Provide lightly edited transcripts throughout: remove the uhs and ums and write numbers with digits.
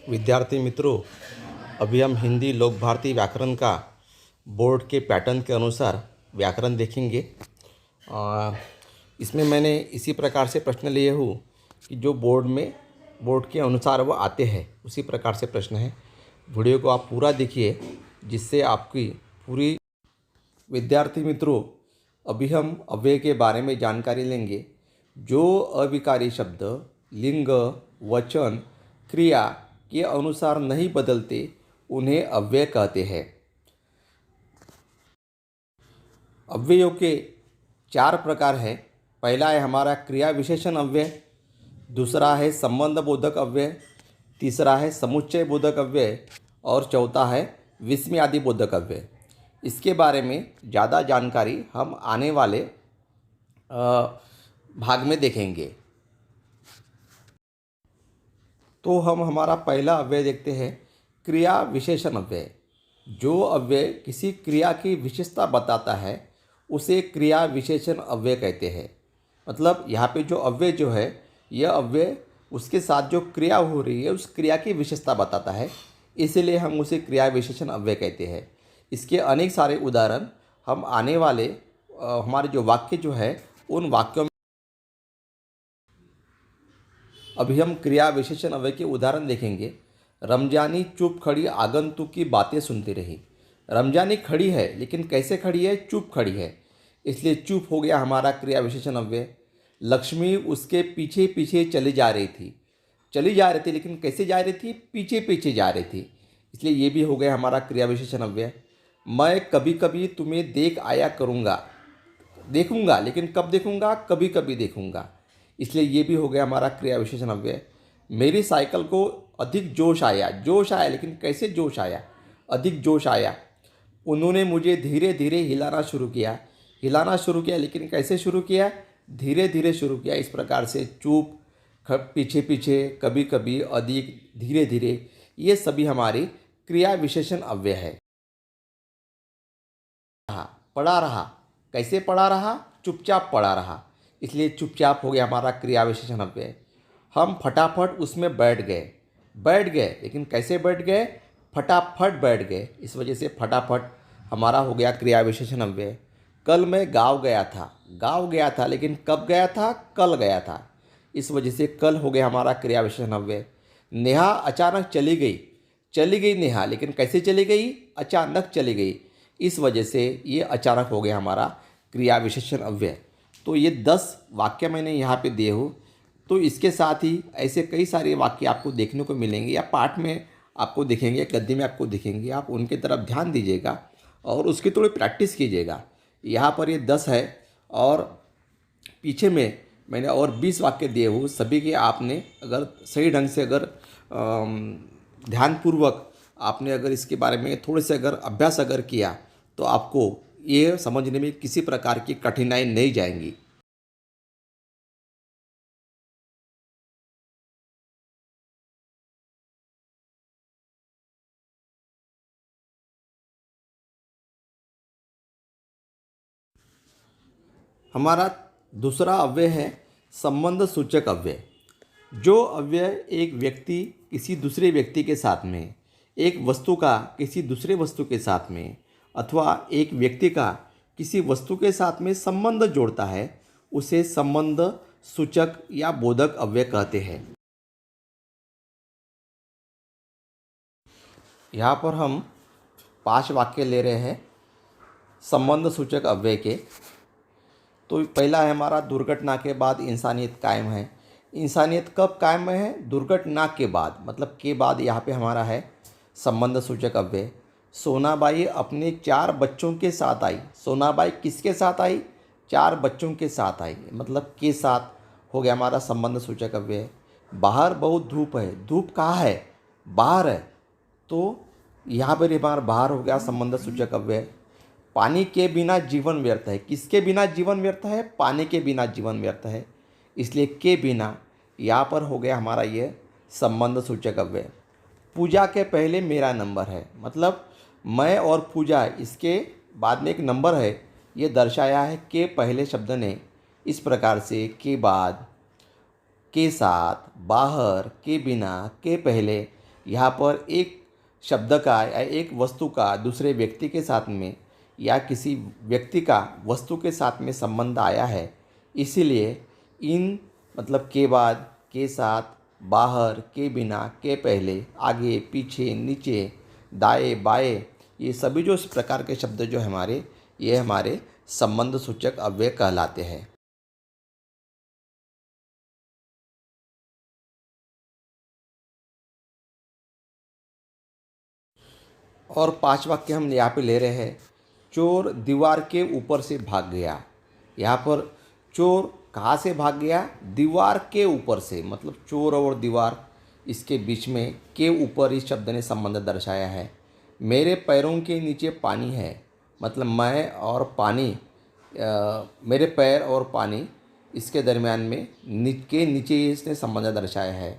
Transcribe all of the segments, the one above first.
विद्यार्थी मित्रों, अभी हम हिंदी लोक भारती व्याकरण का बोर्ड के पैटर्न के अनुसार व्याकरण देखेंगे। इसमें मैंने इसी प्रकार से प्रश्न लिए हूँ कि जो बोर्ड के अनुसार वो आते हैं उसी प्रकार से प्रश्न है। वीडियो को आप पूरा देखिए जिससे आपकी पूरी। विद्यार्थी मित्रों, अभी हम अव्यय के बारे में जानकारी लेंगे। जो अविकारी शब्द लिंग, वचन, क्रिया के अनुसार नहीं बदलते उन्हें अव्यय कहते हैं। अव्ययों के 4 प्रकार हैं। पहला है हमारा क्रिया विशेषण अव्यय, दूसरा है संबंध बोधक अव्यय, तीसरा है समुच्चय बोधक अव्यय और चौथा है विस्मयादि बोधक अव्यय। इसके बारे में ज़्यादा जानकारी हम आने वाले भाग में देखेंगे। तो हम हमारा पहला अव्यय देखते हैं, क्रिया विशेषण अव्यय। जो अव्यय किसी क्रिया की विशेषता बताता है उसे क्रिया विशेषण अव्यय कहते हैं। मतलब यहाँ पे जो अव्यय जो है, यह अव्यय उसके साथ जो क्रिया हो रही है उस क्रिया की विशेषता बताता है, इसीलिए हम उसे क्रिया विशेषण अव्यय कहते हैं। इसके अनेक सारे उदाहरण हम आने वाले हमारे जो वाक्य जो है उन वाक्यों में। अभी हम क्रिया विशेषण अव्यय के उदाहरण देखेंगे। रमजानी चुप खड़ी आगंतुक की बातें सुनती रही। रमजानी खड़ी है लेकिन कैसे खड़ी है? चुप खड़ी है, इसलिए चुप हो गया हमारा क्रिया विशेषण अव्यय। लक्ष्मी उसके पीछे पीछे चली जा रही थी लेकिन कैसे जा रही थी? पीछे पीछे जा रही थी, इसलिए ये भी हो गया हमारा क्रिया विशेषण अव्यय। मैं कभी कभी तुम्हें देख आया करूँगा, देखूंगा लेकिन कब देखूंगा? कभी कभी देखूंगा, इसलिए ये भी हो गया हमारा क्रिया विशेषण अव्यय। मेरी साइकिल को अधिक जोश आया लेकिन कैसे जोश आया? अधिक जोश आया। उन्होंने मुझे धीरे धीरे हिलाना शुरू किया लेकिन कैसे शुरू किया? धीरे धीरे शुरू किया। इस प्रकार से चुप, पीछे पीछे, कभी कभी, अधिक, धीरे धीरे, ये सभी हमारी क्रिया विशेषण अव्यय है। पढ़ा रहा, कैसे पढ़ा रहा? चुपचाप पढ़ा रहा, इसलिए चुपचाप हो गया हमारा क्रिया विशेषण अव्यय। हम फटाफट उसमें बैठ गए लेकिन कैसे बैठ गए? फटाफट बैठ गए, इस वजह से फटाफट हमारा हो गया क्रिया विशेषण अव्यय। कल मैं गाँव गया था लेकिन कब गया था? कल गया था, इस वजह से कल हो गया हमारा क्रिया विशेषण अव्यय। नेहा अचानक चली गई नेहा लेकिन कैसे चली गई? अचानक चली गई, इस वजह से ये अचानक हो गया हमारा क्रिया विशेषण अव्यय। तो ये 10 वाक्य मैंने यहाँ पे दिए हो। तो इसके साथ ही ऐसे कई सारे वाक्य आपको देखने को मिलेंगे या पाठ में आपको दिखेंगे, गद्य में आपको दिखेंगे। आप उनके तरफ ध्यान दीजिएगा और उसकी थोड़ी प्रैक्टिस कीजिएगा। यहाँ पर ये 10 है और पीछे में मैंने और 20 वाक्य दिए हो। सभी के आपने अगर सही ढंग से अगर ध्यानपूर्वक आपने अगर इसके बारे में थोड़े से अगर अभ्यास अगर किया तो आपको ये समझने में किसी प्रकार की कठिनाई नहीं जाएंगी। हमारा दूसरा अव्यय है संबंध सूचक अव्यय। जो अव्यय एक व्यक्ति किसी दूसरे व्यक्ति के साथ में, एक वस्तु का किसी दूसरे वस्तु के साथ में, अथवा एक व्यक्ति का किसी वस्तु के साथ में संबंध जोड़ता है उसे संबंध सूचक या बोधक अव्यय कहते हैं। यहाँ पर हम 5 वाक्य ले रहे हैं संबंध सूचक अव्यय के। तो पहला है हमारा, दुर्घटना के बाद इंसानियत कायम है। इंसानियत कब कायम है? दुर्घटना के बाद, मतलब के बाद यहाँ पे हमारा है संबंध सूचक अव्यय। सोनाबाई अपने 4 बच्चों के साथ आई। सोनाबाई किसके साथ आई? 4 बच्चों के साथ आई, मतलब के साथ हो गया हमारा संबंध सूचक अव्यय। बाहर बहुत धूप है। धूप कहाँ है? बाहर है, तो यहाँ पर हमारा बाहर हो गया संबंध सूचक अव्यय। पानी के बिना जीवन व्यर्थ है। किसके बिना जीवन व्यर्थ है? पानी के बिना जीवन व्यर्थ है, इसलिए के बिना यहाँ पर हो गया हमारा ये संबंध सूचक अव्यय। पूजा के पहले मेरा नंबर है, मतलब मैं और पूजा, इसके बाद में एक नंबर है, ये दर्शाया है के पहले शब्द ने। इस प्रकार से के बाद, के साथ, बाहर, के बिना, के पहले, यहाँ पर एक शब्द का या एक वस्तु का दूसरे व्यक्ति के साथ में या किसी व्यक्ति का वस्तु के साथ में संबंध आया है, इसीलिए इन मतलब के बाद, के साथ, बाहर, के बिना, के पहले, आगे, पीछे, नीचे, दाएं, बाएं, ये सभी जो इस प्रकार के शब्द जो हमारे, ये हमारे संबंध सूचक अव्यय कहलाते हैं। और 5 वाक्य हम यहाँ पे ले रहे हैं। चोर दीवार के ऊपर से भाग गया। यहाँ पर चोर कहाँ से भाग गया? दीवार के ऊपर से, मतलब चोर और दीवार इसके बीच में के ऊपर इस शब्द ने संबंध दर्शाया है। मेरे पैरों के नीचे पानी है, मतलब मैं और पानी, मेरे पैर और पानी इसके दरमियान में के नीचे इसने संबंध दर्शाया है।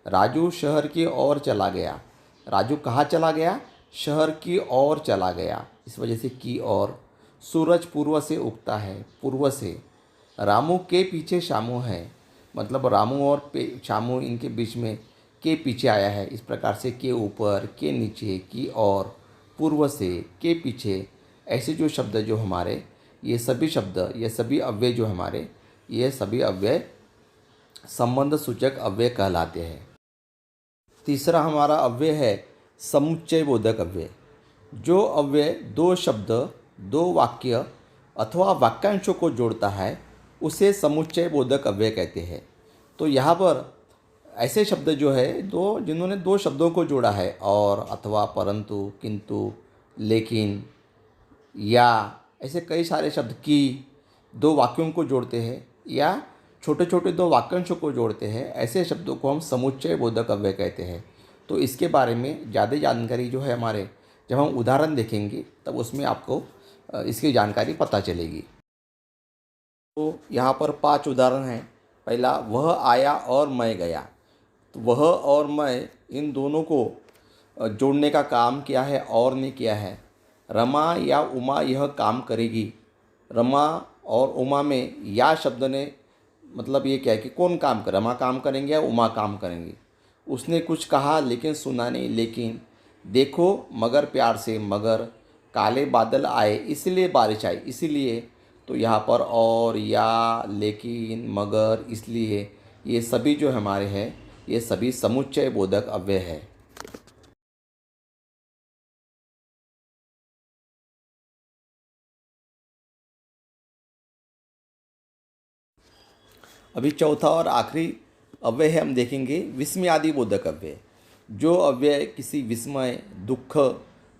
राजू शहर की ओर चला गया। राजू कहाँ चला गया? शहर की ओर चला गया, इस वजह से की ओर। सूरज पूर्व से उगता है, पूर्व से। रामू के पीछे शामू है, मतलब रामू और शामू इनके बीच में के पीछे आया है। इस प्रकार से के ऊपर, के नीचे, की ओर, पूर्व से, के पीछे, ऐसे जो शब्द जो हमारे, ये सभी शब्द, ये सभी अव्यय जो हमारे, ये सभी अव्यय संबंध सूचक अव्यय कहलाते हैं। तीसरा हमारा अव्यय है समुच्चय बोधक अव्यय। जो अव्यय दो शब्द, दो वाक्य अथवा वाक्यांशों को जोड़ता है, उसे समुच्चय बोधक अव्यय कहते हैं। तो यहाँ पर ऐसे शब्द जो है दो, जिन्होंने दो शब्दों को जोड़ा है, और, अथवा, परंतु, किंतु, लेकिन, या, ऐसे कई सारे शब्द, की, दो वाक्यों को जोड़ते हैं या छोटे छोटे दो वाक्यांशों को जोड़ते हैं, ऐसे शब्दों को हम समुच्चय बोधक अव्यय कहते हैं। तो इसके बारे में ज़्यादा जानकारी जो है हमारे, जब हम उदाहरण देखेंगे तब उसमें आपको इसकी जानकारी पता चलेगी। तो यहाँ पर 5 उदाहरण हैं। पहला, वह आया और मैं गया। तो वह और मैं, इन दोनों को जोड़ने का काम किया है और ने किया है। रमा या उमा यह काम करेगी। रमा और उमा में या शब्द ने मतलब ये क्या है कि कौन काम कर, रमा काम करेंगे या उमा काम करेंगी। उसने कुछ कहा लेकिन सुना नहीं, लेकिन। देखो मगर प्यार से, मगर। काले बादल आए इसलिए बारिश आई, इसीलिए। तो यहाँ पर और, या, लेकिन, मगर, इसलिए, ये सभी जो हमारे हैं, ये सभी समुच्चय बोधक अव्यय है। अभी चौथा और आखिरी अव्यय है, हम देखेंगे विस्मयादि बोधक अव्यय। जो अव्यय किसी विस्मय, दुख,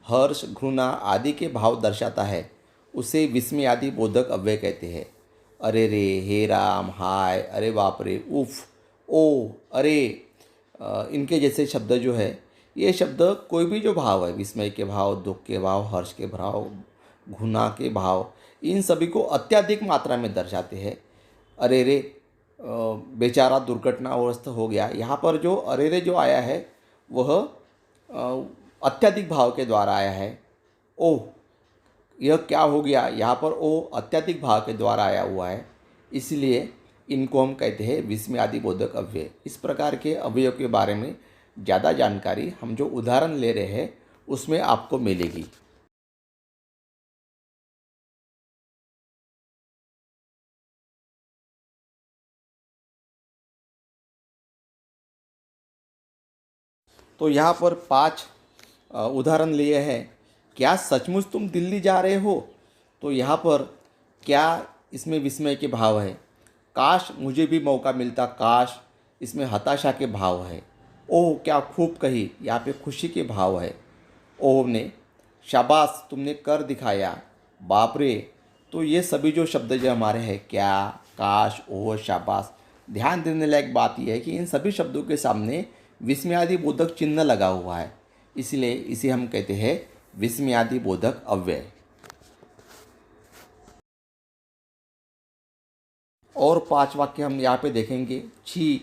हर्ष, घृणा आदि के भाव दर्शाता है, उसे विस्मयादि बोधक अव्यय कहते हैं। अरे रे, हे राम, हाय, अरे बाप रे, उफ, ओ, अरे, इनके जैसे शब्द जो है, ये शब्द कोई भी जो भाव है, विस्मय के भाव, दुख के भाव, हर्ष के भाव, घृणा के भाव, इन सभी को अत्यधिक मात्रा में दर्शाते हैं। अरे रे, बेचारा दुर्घटनाग्रस्त हो गया। यहाँ पर जो अरे रे जो आया है वह अत्यधिक भाव के द्वारा आया है। ओह, यह क्या हो गया, यहाँ पर ओ अत्यधिक भाव के द्वारा आया हुआ है, इसलिए इनको हम कहते हैं विस्मयादि बोधक अव्यय। इस प्रकार के अव्ययों के बारे में ज़्यादा जानकारी हम जो उदाहरण ले रहे हैं उसमें आपको मिलेगी। तो यहाँ पर 5 उदाहरण लिए हैं। क्या सचमुच तुम दिल्ली जा रहे हो? तो यहाँ पर क्या, इसमें विस्मय के भाव है। काश मुझे भी मौका मिलता, काश, इसमें हताशा के भाव है। ओह क्या खूब कही, यहाँ पे खुशी के भाव है। ओह ने, शाबाश तुमने कर दिखाया, बाप रे। तो ये सभी जो शब्द जो हमारे हैं, क्या, काश, ओह, शाबाश, ध्यान देने लायक बात यह है कि इन सभी शब्दों के सामने विस्मयादि बोधक चिन्ह लगा हुआ है, इसलिए इसे हम कहते हैं विस्मयादि बोधक अव्यय। और 5 वाक्य हम यहाँ पे देखेंगे। छी,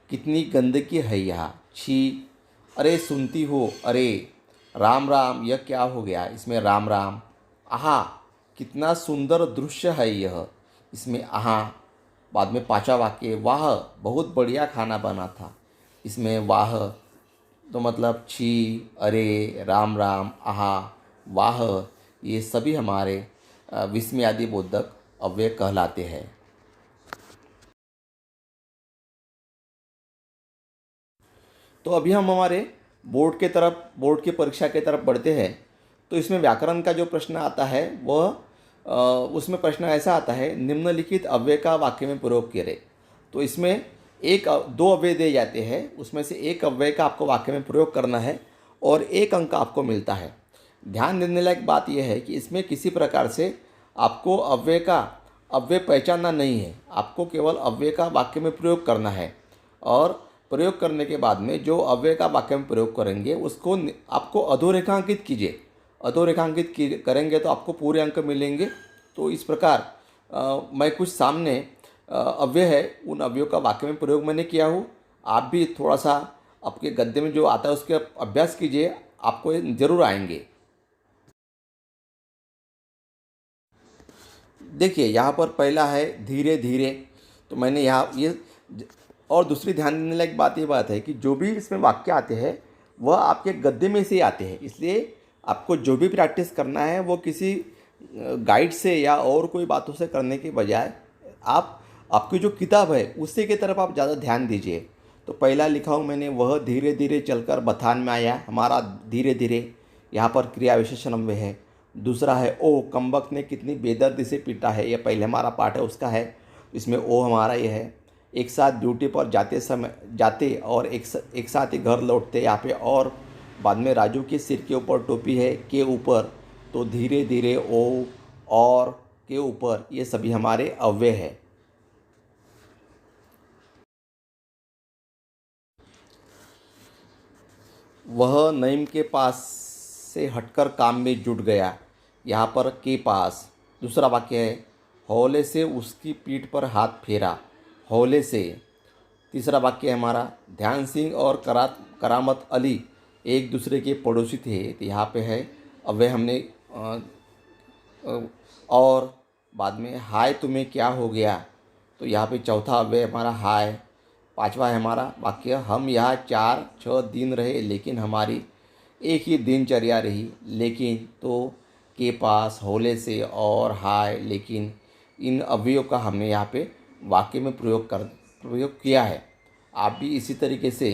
कितनी गंदगी है यहाँ, छी। अरे सुनती हो, अरे। राम राम, यह क्या हो गया, इसमें राम राम। आहा, कितना सुंदर दृश्य है यह, इसमें आहा। बाद में 5वां वाक्य, वाह बहुत बढ़िया खाना बना था, इसमें वाह। तो मतलब छी, अरे, राम राम, आहा, वाह, ये सभी हमारे विस्मयादि बोधक अव्यय कहलाते हैं। तो अभी हम हमारे बोर्ड की परीक्षा की तरफ बढ़ते हैं। तो इसमें व्याकरण का जो प्रश्न आता है वह उसमें प्रश्न ऐसा आता है, निम्नलिखित अव्यय का वाक्य में प्रयोग करें। तो इसमें दो अव्यय दिए जाते हैं, उसमें से एक अव्यय का आपको वाक्य में प्रयोग करना है और एक अंक आपको मिलता है। ध्यान देने लायक बात यह है कि इसमें किसी प्रकार से आपको अव्यय पहचानना नहीं है, आपको केवल अव्यय का वाक्य में प्रयोग करना है। और प्रयोग करने के बाद में जो अव्यय का वाक्य में प्रयोग करेंगे उसको आपको अधोरेखांकित कीजिए। करेंगे तो आपको पूरे अंक मिलेंगे। तो इस प्रकार मैं कुछ सामने अव्यय है, उन अव्ययों का वाक्य में प्रयोग मैंने किया हूँ। आप भी थोड़ा सा आपके गद्य में जो आता है उसके अभ्यास कीजिए, आपको ये जरूर आएंगे। देखिए यहाँ पर पहला है धीरे धीरे। तो मैंने यहाँ ये और दूसरी ध्यान देने लायक बात है कि जो भी इसमें वाक्य आते हैं वह आपके गद्य में से ही आते हैं। इसलिए आपको जो भी प्रैक्टिस करना है वो किसी गाइड से या और कोई बातों से करने के बजाय आपकी जो किताब है उसी की तरफ आप ज़्यादा ध्यान दीजिए। तो पहला लिखा हूँ मैंने, वह धीरे धीरे चलकर बथान में आया। हमारा धीरे धीरे यहाँ पर क्रिया विशेषण अव्यय है। दूसरा है ओ, कमबख्त ने कितनी बेदर्दी से पीटा है, यह पहले हमारा पाठ है उसका है, इसमें ओ हमारा ये है। एक साथ ड्यूटी पर जाते और एक साथ ही घर लौटते, यहाँ पे और बाद में राजू के सिर के ऊपर टोपी है के ऊपर। तो धीरे धीरे ओ और के ऊपर, ये सभी हमारे अव्यय है। वह नईम के पास से हटकर काम में जुट गया, यहाँ पर के पास। दूसरा वाक्य है, हौले से उसकी पीठ पर हाथ फेरा, हौले से। तीसरा वाक्य है हमारा, ध्यान सिंह और करामत अली एक दूसरे के पड़ोसी थे। तो यहाँ पे है अव्यय हमने और बाद में हाय तुम्हें क्या हो गया। तो यहाँ पे चौथा अव्यय हमारा हाय। पांचवा है हमारा वाक्य, हम यहाँ 4-6 दिन रहे लेकिन हमारी एक ही दिनचर्या रही। लेकिन तो के पास, हौले से और हाय, लेकिन, इन अवयवों का हमने यहाँ पे वाक्य में प्रयोग किया है। आप भी इसी तरीके से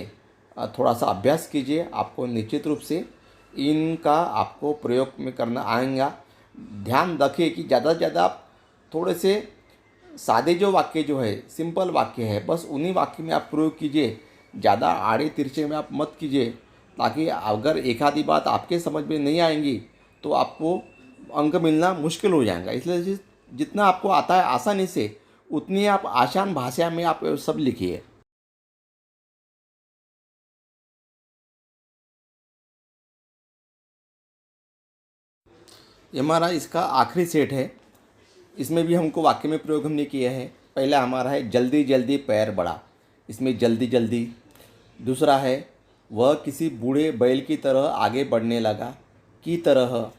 थोड़ा सा अभ्यास कीजिए, आपको निश्चित रूप से इनका आपको प्रयोग में करना आएगा। ध्यान रखिए कि ज़्यादा से ज़्यादा आप थोड़े से सादे जो वाक्य जो है, सिंपल वाक्य है, बस उन्हीं वाक्य में आप प्रयोग कीजिए। ज़्यादा आड़े तिरछे में आप मत कीजिए, ताकि अगर एक आधी बात आपके समझ में नहीं आएंगी तो आपको अंक मिलना मुश्किल हो जाएगा। इसलिए जितना आपको आता है आसानी से, उतनी आप आसान भाषा में आप सब लिखिए। ये हमारा इसका आखिरी सेट है। इसमें भी हमको वाक्य में प्रयोग हमने किया है। पहला हमारा है, जल्दी जल्दी पैर बढ़ा, इसमें जल्दी जल्दी। दूसरा है, वह किसी बूढ़े बैल की तरह आगे बढ़ने लगा, की तरह।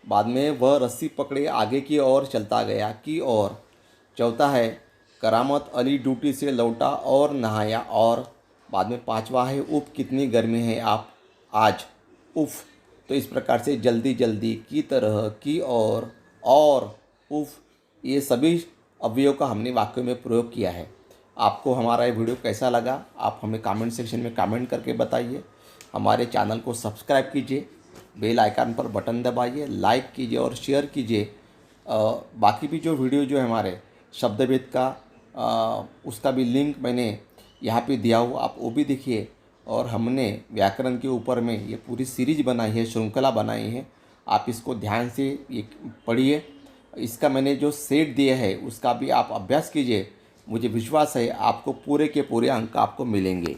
बाद में वह रस्सी पकड़े आगे की ओर चलता गया, की ओर। चौथा है, करामत अली ड्यूटी से लौटा और नहाया, और। बाद में पांचवा है, उफ कितनी गर्मी है आप आज, उफ। तो इस प्रकार से जल्दी जल्दी, की तरह, की और उफ, ये सभी अवयवों का हमने वाक्य में प्रयोग किया है। आपको हमारा ये वीडियो कैसा लगा, आप हमें कमेंट सेक्शन में कमेंट करके बताइए। हमारे चैनल को सब्सक्राइब कीजिए, बेल आइकन पर बटन दबाइए, लाइक कीजिए और शेयर कीजिए। बाकी भी जो वीडियो जो है हमारे शब्दभेद का, उसका भी लिंक मैंने यहाँ पे दिया हुआ, आप वो भी देखिए। और हमने व्याकरण के ऊपर में ये पूरी सीरीज बनाई है, श्रृंखला बनाई है, आप इसको ध्यान से ये पढ़िए। इसका मैंने जो सेट दिया है उसका भी आप अभ्यास कीजिए। मुझे विश्वास है आपको पूरे के पूरे अंक आपको मिलेंगे।